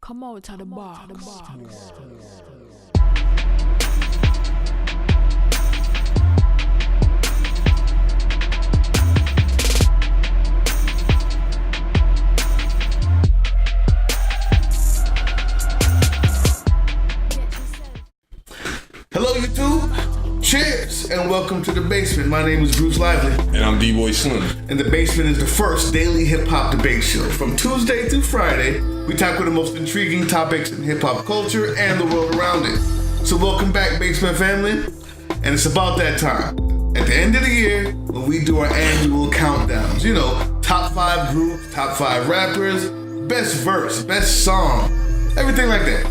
Come out of the box. Hello YouTube, cheers and welcome to The Basement. My name is Bruce Lively. And I'm D-Boy Slim. And The Basement is the first daily hip-hop debate show. From Tuesday through Friday, we tackle the most intriguing topics in hip-hop culture and the world around it. So welcome back, Basement family. And it's about that time. At the end of the year, when we do our annual countdowns. You know, top 5 groups, top 5 rappers, best verse, best song, everything like that.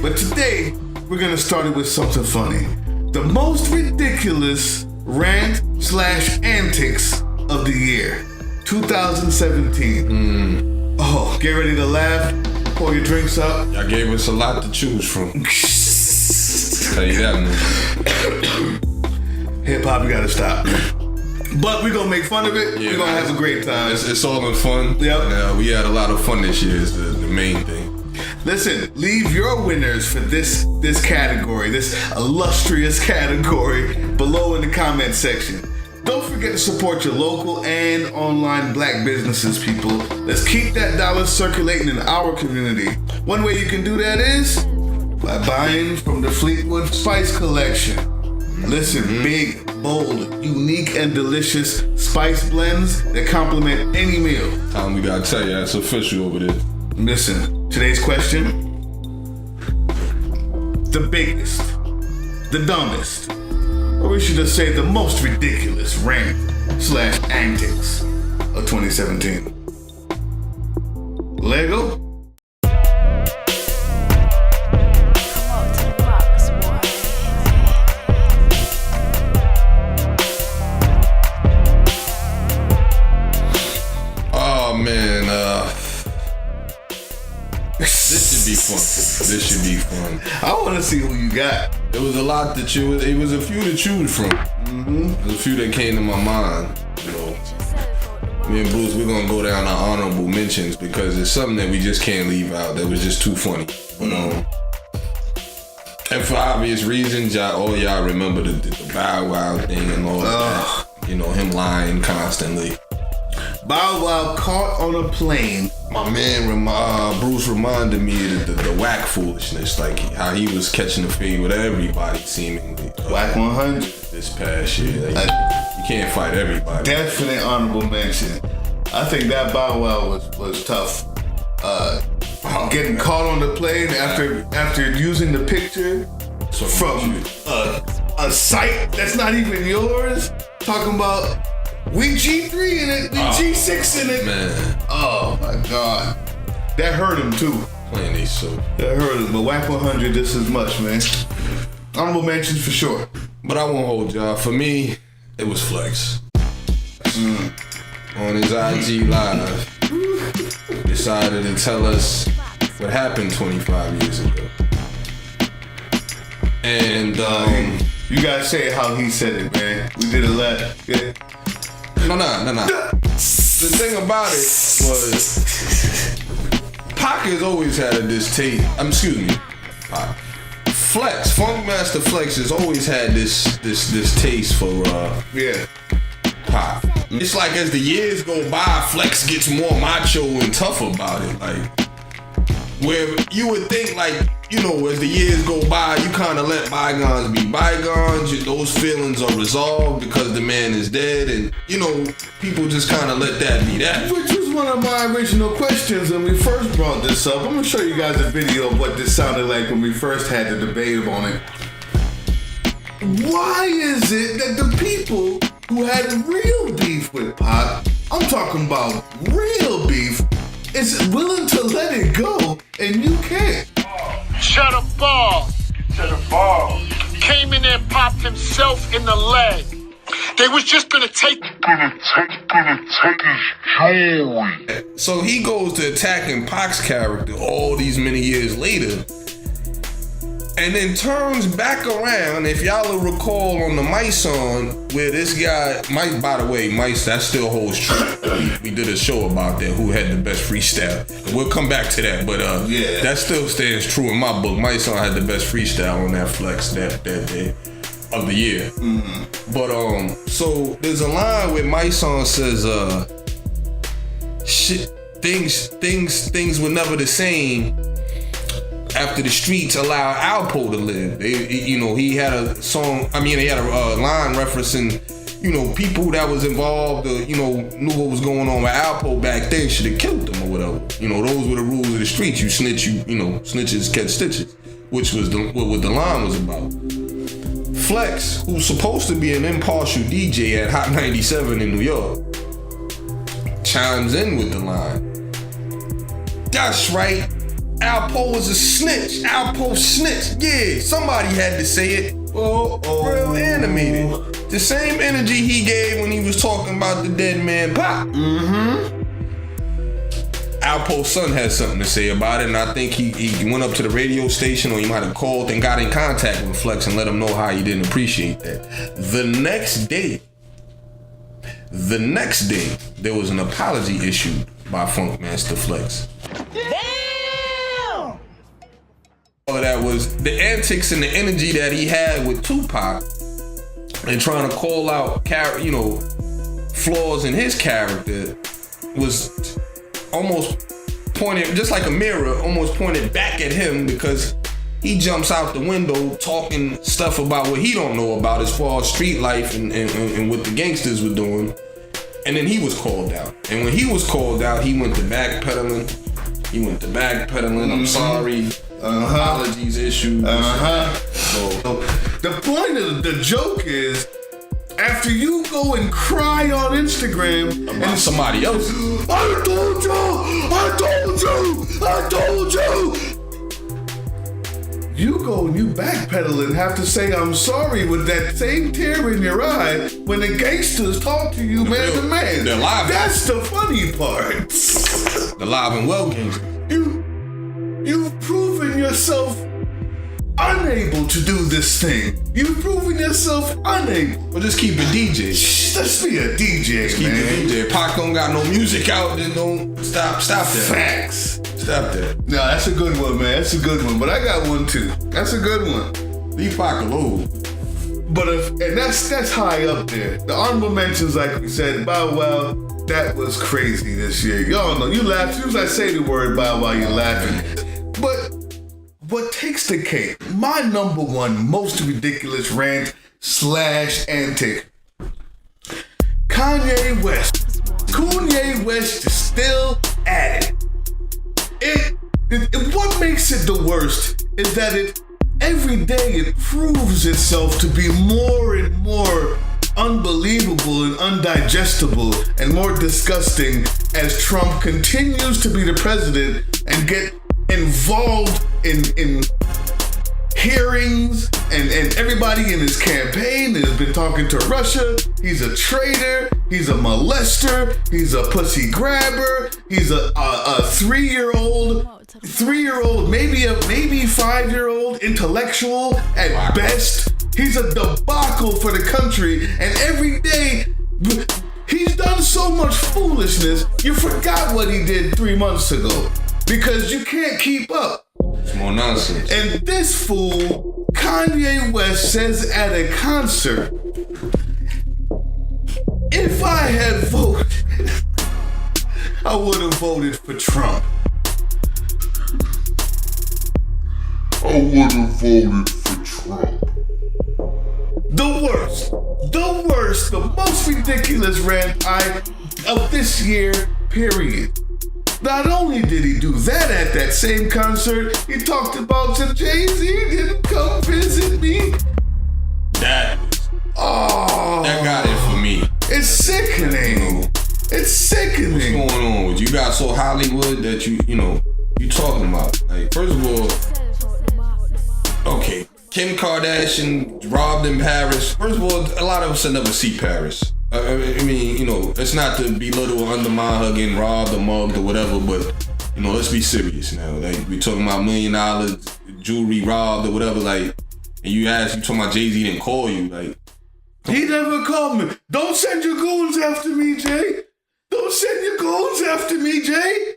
But today, we're gonna start it with something funny. The most ridiculous rant/antics of the year, 2017. Oh, get ready to laugh, pour your drinks up. Y'all gave us a lot to choose from. Tell you that, man. Hip hop, you gotta stop. But we're gonna make fun of it. Yeah, we're gonna have a great time. It's all in fun. Yep. And, we had a lot of fun this year is the main thing. Listen, leave your winners for this category, this illustrious category, below in the comment section. Don't forget to support your local and online black businesses, people. Let's keep that dollar circulating in our community. One way you can do that is by buying from the Fleetwood Spice Collection. Listen, big, bold, unique, and delicious spice blends that complement any meal. Tom, we gotta tell you, it's official over there. Listen, today's question: the biggest, the dumbest, or we should just say the most ridiculous rant/antics of 2017. Lego? This should be fun. I want to see who you got. It was a lot to choose. It was a few to choose from. There's a few that came to my mind. You know, me and Bruce, we're gonna go down our honorable mentions because it's something that we just can't leave out. That was just too funny. And for obvious reasons, all y'all remember the Bow Wow thing and all that. You know, him lying constantly. Bow Wow caught on a plane. My man, Bruce reminded me of the whack foolishness, like how he was catching the fade with everybody seemingly. Whack 100 this past year. Like, you can't fight everybody. Definite honorable mention. I think that Bow Wow was tough. Getting caught on the plane after using the picture from a site that's not even yours. Talking about we G3 in it, we G6 in it. Man. Oh my God. That hurt him too. Playing these so. That hurt him. But Whack 100 this is much, man. Honorable mentions for sure. But I won't hold y'all. For me, it was Flex. On his IG Live, decided to tell us what happened 25 years ago. And you gotta say how he said it, man. We did a lot. Yeah. No. The thing about it was, Pac has always had a distaste. Pac. Flex, Funkmaster Flex has always had this taste for Pac. It's like as the years go by, Flex gets more macho and tough about it. Like, where you would think, like, you know, as the years go by, you kind of let bygones be bygones. Those feelings are resolved because the man is dead, and you know, people just kind of let that be that. Which was one of my original questions when we first brought this up. I'm gonna show you guys a video of what this sounded like when we first had the debate on it. Why is it that the people who had real beef with Pac, I'm talking about real beef, is willing to let it go and you can't? Shut a ball. Came in there, popped himself in the leg. They was just gonna take his jewelry. So he goes to attacking Pac's character all these many years later. And then turns back around, if y'all will recall on the Mice song, where this guy, Mice, by the way, Mice, that still holds true. We did a show about that, who had the best freestyle. And we'll come back to that, but that still stands true in my book. Mice song had the best freestyle on that flex that day of the year. Mm-hmm. But so there's a line where Mice song says, shit, things were never the same after the streets allowed Alpo to live. He had a song, he had a line referencing, people that was involved, knew what was going on with Alpo back then should have killed them or whatever. Those were the rules of the streets. You snitch, snitches catch stitches, which was what the line was about. Flex, who's supposed to be an impartial DJ at Hot 97 in New York, chimes in with the line. That's right. Alpo was a snitch. Alpo snitched. Yeah, somebody had to say it. Real animated. The same energy he gave when he was talking about the dead man Pop. Mm-hmm. Alpo's son had something to say about it, and I think he went up to the radio station, or he might have called and got in contact with Flex and let him know how he didn't appreciate that. The next day, there was an apology issued by Funkmaster Flex. All of that was the antics and the energy that he had with Tupac and trying to call out, flaws in his character was almost pointed, just like a mirror, almost pointed back at him, because he jumps out the window talking stuff about what he don't know about as far as street life and what the gangsters were doing. And then he was called out. And when he was called out, he went to backpedaling. I'm sorry. Apologies issued. So the point of the joke is, after you go and cry on Instagram about somebody else, I told you, you go and you backpedal and have to say I'm sorry with that same tear in your eye when the gangsters talk to you man to man. They're live. That's the funny part. The live and well gangsters. You've proven yourself unable to do this thing. You've proven yourself unable. Well, just keep it DJ. Let's be a DJ, just man. Keep it DJ. Pac don't got no music out, then don't stop that. Facts. Stop that. No, that's a good one, man. That's a good one. But I got one too. That's a good one. Leave Pac alone. But that's high up there. The honorable mentions, like we said, Bow Wow, that was crazy this year. Y'all know, you laugh. As soon as I say the word Bow Wow, you're laughing. But what takes the cake? My number one most ridiculous rant / antic. Kanye West. Kanye West is still at it. What makes it the worst is that every day it proves itself to be more and more unbelievable and undigestible and more disgusting as Trump continues to be the president and get involved in hearings and everybody in his campaign has been talking to Russia. He's a traitor. He's a molester. He's a pussy grabber. He's a 3-year-old, maybe 5-year-old intellectual at best. He's a debacle for the country, and every day he's done so much foolishness, you forgot what he did 3 months ago because you can't keep up. It's more nonsense. And this fool, Kanye West, says at a concert, if I had voted, I would have voted for Trump. I would have voted for Trump. The worst, the most ridiculous rant of this year, period. Not only did he do that at that same concert, he talked about that Jay-Z didn't come visit me. That got it for me. It's sickening. It's sickening. What's going on with you? You got so Hollywood that you talking about. Like, first of all, okay, Kim Kardashian robbed in Paris. First of all, a lot of us will never see Paris. I mean, it's not to belittle or undermine her getting robbed or mugged or whatever, but let's be serious now. Like, we talking about $1 million jewelry robbed or whatever, like, and you talking about Jay-Z didn't call you, like. He never called me. Don't send your goons after me, Jay. Don't send your goons after me, Jay.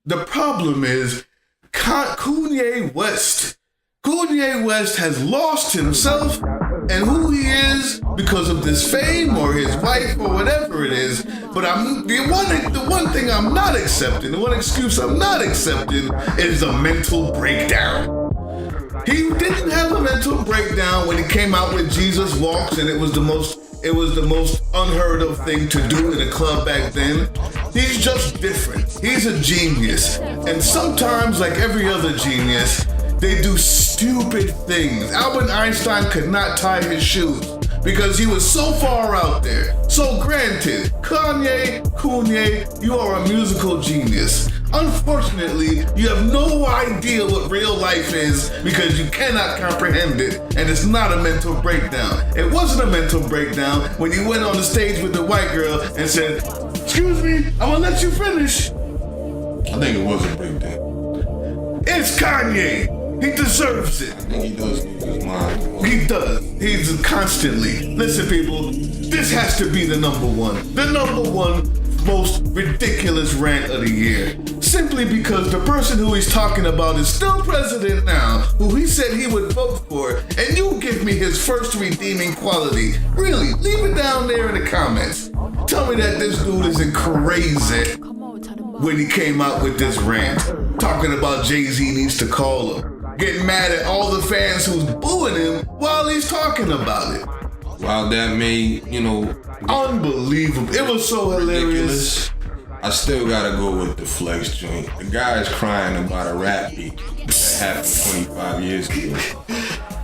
The problem is Kanye West. Kanye West has lost himself and who he is because of this fame or his wife or whatever it is. But the one thing I'm not accepting, the one excuse I'm not accepting is a mental breakdown. He didn't have a mental breakdown when he came out with Jesus Walks, and it was the most unheard of thing to do in a club back then. He's just different. He's a genius. And sometimes, like every other genius, they do stupid things. Albert Einstein could not tie his shoes because he was so far out there. So granted, Kanye, you are a musical genius. Unfortunately, you have no idea what real life is because you cannot comprehend it, and it's not a mental breakdown. It wasn't a mental breakdown when you went on the stage with the white girl and said, "Excuse me, I'm gonna let you finish." I think it was a breakdown. It's Kanye. He deserves it. I think he does lose his mind. He does. He's constantly. Listen, people, this has to be the number one most ridiculous rant of the year. Simply because the person who he's talking about is still president now, who he said he would vote for, and you give me his first redeeming quality. Really, leave it down there in the comments. Tell me that this dude isn't crazy when he came out with this rant, talking about Jay-Z needs to call him. Getting mad at all the fans who's booing him while he's talking about it. While that made, unbelievable. It was so hilarious. I still gotta go with the Flex joint. The guy's crying about a rap beat that happened 25 years ago.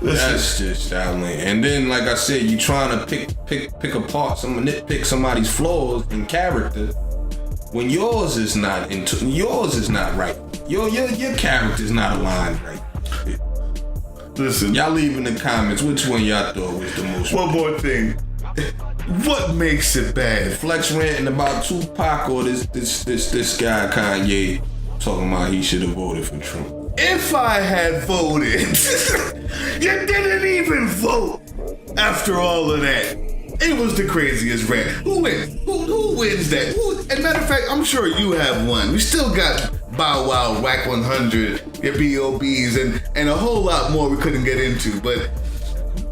That's just outlandish. And then, like I said, you trying to pick apart, nitpick somebody's flaws and character when yours is not right. Your character's not aligned right. Listen, y'all leave in the comments which one y'all thought was the most. One more thing. What makes it bad? Flex ranting about Tupac or this guy Kanye talking about he should have voted for Trump. If I had voted, you didn't even vote. After all of that, it was the craziest rant. Who wins? Who wins that? And matter of fact, I'm sure you have one. We still got Bow Wow, Whack 100, your B.O.B.s, and a whole lot more we couldn't get into. But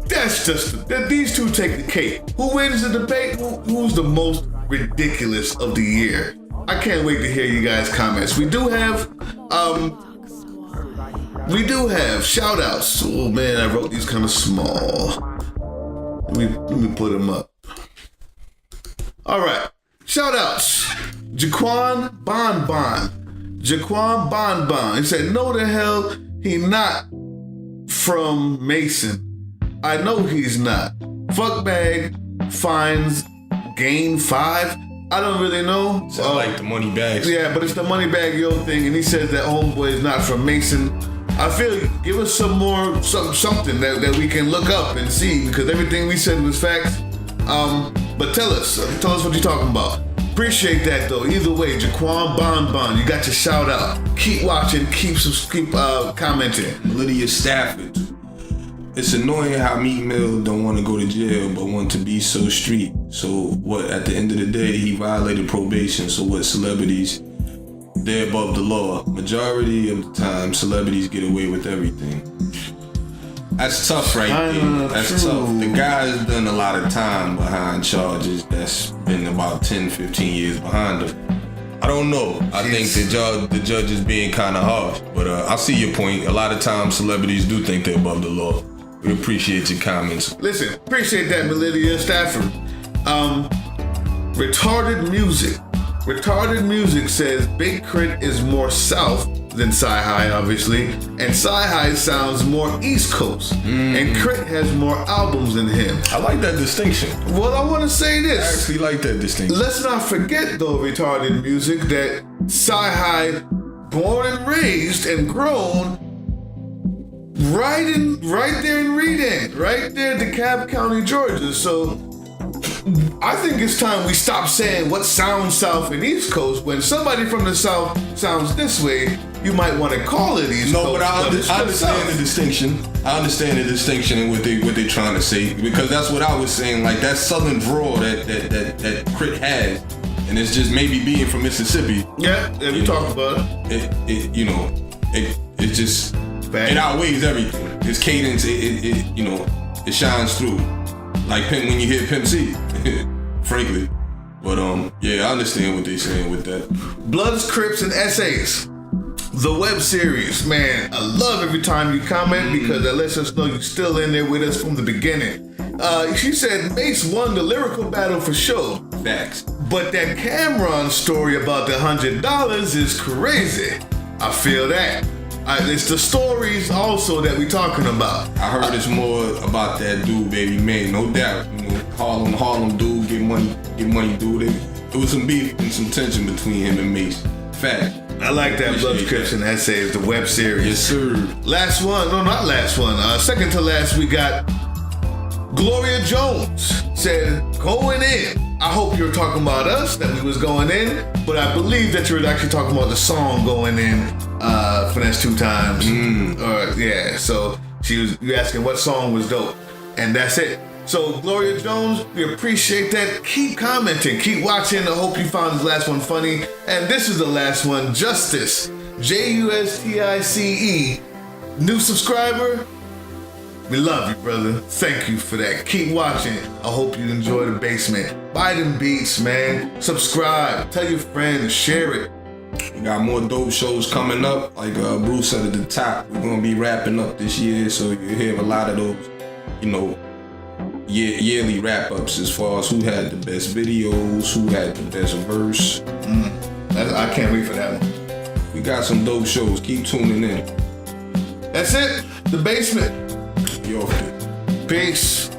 that's just, these two take the cake. Who wins the debate? Who's the most ridiculous of the year? I can't wait to hear you guys' comments. We do have shout outs. Oh man, I wrote these kind of small. Let me put them up. All right, shout outs. Jaquan Bonbon. He said, no the hell he not from Mason. I know he's not. Fuckbag finds gain 5. I don't really know. Sound like the money bags. Yeah, but it's the money bag yo thing, and he says that homeboy is not from Mason. I feel give us some more something that we can look up and see, because everything we said was facts. But tell us what you're talking about. Appreciate that though. Either way, Jaquan Bonbon, you got your shout out. Keep watching, keep commenting. Lydia Stafford. It's annoying how Meek Mill don't want to go to jail but want to be so street. So what, at the end of the day, he violated probation. So what, celebrities, they're above the law. Majority of the time, celebrities get away with everything. That's tough right there. That's tough. The guy's done a lot of time behind charges that's been about 10, 15 years behind him. I don't know. I think the judge is being kind of harsh. But I see your point. A lot of times celebrities do think they're above the law. We appreciate your comments. Listen, appreciate that, Melinda Stafford. Retarded Music says Big Crit is more south than Sci-Hi, obviously, and Sci-Hi sounds more East Coast, and Crit has more albums than him. I like that distinction. Well, I want to say this. I actually like that distinction. Let's not forget, though, Retarded Music, that Sci-Hi, born and raised and grown right there in Reading, right there in DeKalb County, Georgia. So I think it's time we stop saying what sounds South and East Coast. When somebody from the South sounds this way, you might want to call it East Coast. No, but I understand the distinction. I understand the distinction and what they're trying to say, because that's what I was saying. Like that Southern drawl that Crit has, and it's just maybe being from Mississippi. Yeah, we talked about it. It just it outweighs everything. His cadence, it shines through. Like when you hear Pimp C, frankly. But yeah, I understand what they're saying with that. Bloods, Crips, and Essays. The web series, man, I love every time you comment because that lets us know you're still in there with us from the beginning. She said Mace won the lyrical battle for sure. Facts. But that Cameron story about the $100 is crazy. I feel that. It's the stories also that we're talking about. I heard it's more about that dude, baby man, no doubt. Harlem dude, get money dude. There was some beef and some tension between him and Mace. Fact. I like that. Blood Description Essays, the web series. Yes, sir. Last one, no, not last one. Second to last, we got Gloria Jones said, going in. I hope you're talking about us, that we was going in, but I believe that you're actually talking about the song Going In, finesse 2 times. Yeah, so you asking what song was dope, and that's it. So Gloria Jones, we appreciate that. Keep commenting, keep watching. I hope you found this last one funny. And this is the last one, Justice, Justice, new subscriber. We love you, brother. Thank you for that. Keep watching. I hope you enjoy the basement. Buy them beats, man. Subscribe. Tell your friends. Share it. We got more dope shows coming up. Like Bruce said at the top, we're gonna be wrapping up this year, so you hear a lot of those, yearly wrap-ups as far as who had the best videos, who had the best verse. I can't wait for that one. We got some dope shows. Keep tuning in. That's it. The basement. You're off it. Peace.